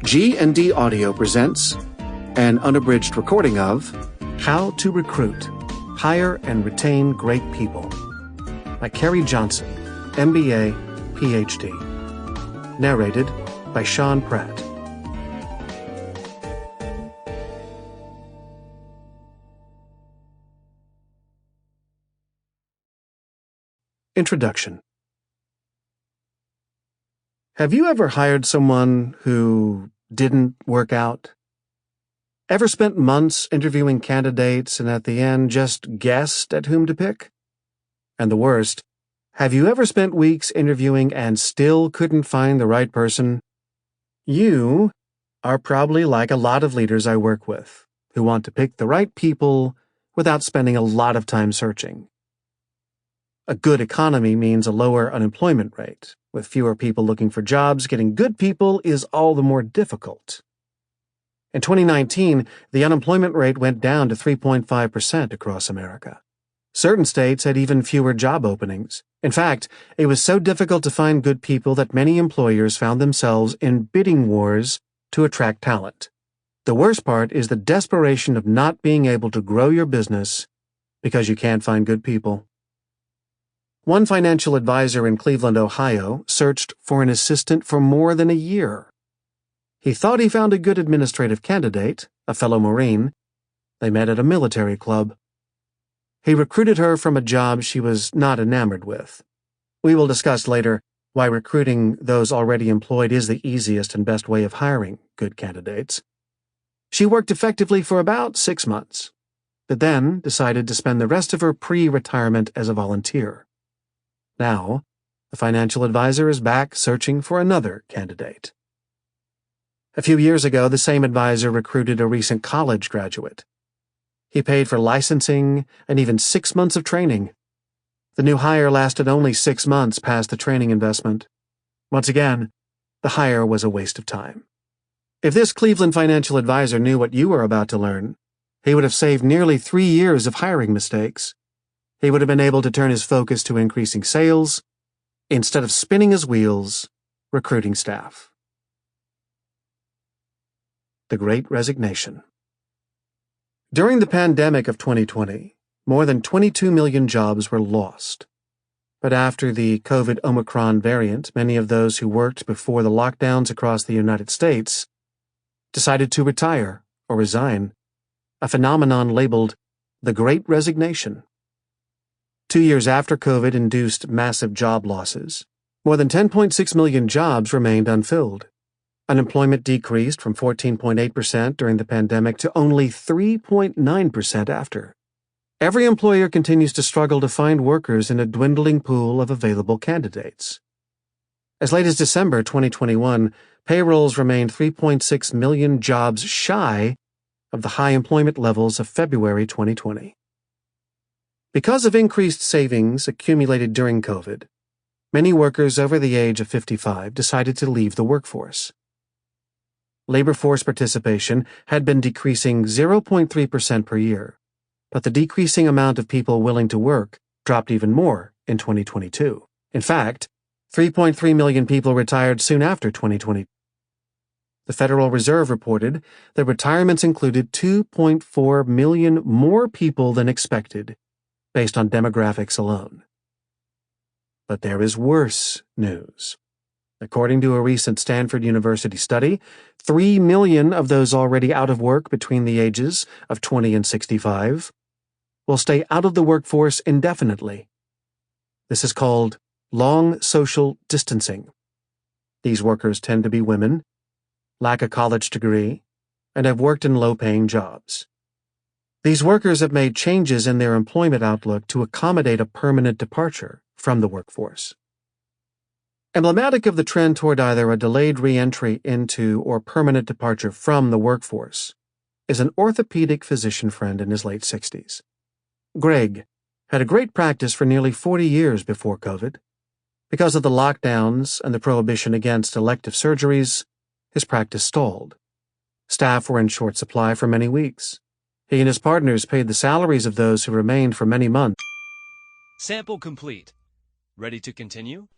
G&D Audio presents an unabridged recording of How to Recruit, Hire and Retain Great People by Kerry Johnson, MBA, PhD. Narrated by Sean Pratt. Introduction. Have you ever hired someone who didn't work out? Ever spent months interviewing candidates and at the end just guessed at whom to pick? And the worst, have you ever spent weeks interviewing and still couldn't find the right person? You are probably like a lot of leaders I work with, who want to pick the right people without spending a lot of time searching. A good economy means a lower unemployment rate. With fewer people looking for jobs, getting good people is all the more difficult. In 2019, the unemployment rate went down to 3.5% across America. Certain states had even fewer job openings. In fact, it was so difficult to find good people that many employers found themselves in bidding wars to attract talent. The worst part is the desperation of not being able to grow your business because you can't find good people. One financial advisor in Cleveland, Ohio, searched for an assistant for more than a year. He thought he found a good administrative candidate, a fellow Marine. They met at a military club. He recruited her from a job she was not enamored with. We will discuss later why recruiting those already employed is the easiest and best way of hiring good candidates. She worked effectively for about 6 months, but then decided to spend the rest of her pre-retirement as a volunteer. Now, the financial advisor is back searching for another candidate. A few years ago, the same advisor recruited a recent college graduate. He paid for licensing and even 6 months of training. The new hire lasted only 6 months past the training investment. Once again, the hire was a waste of time. If this Cleveland financial advisor knew what you were about to learn, he would have saved nearly 3 years of hiring mistakes. He would have been able to turn his focus to increasing sales instead of spinning his wheels recruiting staff. The Great Resignation. During the pandemic of 2020, more than 22 million jobs were lost. But after the COVID Omicron variant, many of those who worked before the lockdowns across the United States decided to retire or resign, a phenomenon labeled the Great Resignation. 2 years after COVID induced massive job losses, more than 10.6 million jobs remained unfilled. Unemployment decreased from 14.8% during the pandemic to only 3.9% after. Every employer continues to struggle to find workers in a dwindling pool of available candidates. As late as December 2021, payrolls remained 3.6 million jobs shy of the high employment levels of February 2020. Because of increased savings accumulated during COVID, many workers over the age of 55 decided to leave the workforce. Labor force participation had been decreasing 0.3% per year, but the decreasing amount of people willing to work dropped even more in 2022. In fact, 3.3 million people retired soon after 2020. The Federal Reserve reported that retirements included 2.4 million more people than expected, based on demographics alone. But there is worse news. According to a recent Stanford University study, 3 million of those already out of work between the ages of 20 and 65 will stay out of the workforce indefinitely. This is called long social distancing. These workers tend to be women, lack a college degree, and have worked in low-paying jobs. These workers have made changes in their employment outlook to accommodate a permanent departure from the workforce. Emblematic of the trend toward either a delayed re-entry into or permanent departure from the workforce is an orthopedic physician friend in his late 60s. Greg had a great practice for nearly 40 years before COVID. Because of the lockdowns and the prohibition against elective surgeries, his practice stalled. Staff were in short supply for many weeks. He and his partners paid the salaries of those who remained for many months. Sample complete. Ready to continue?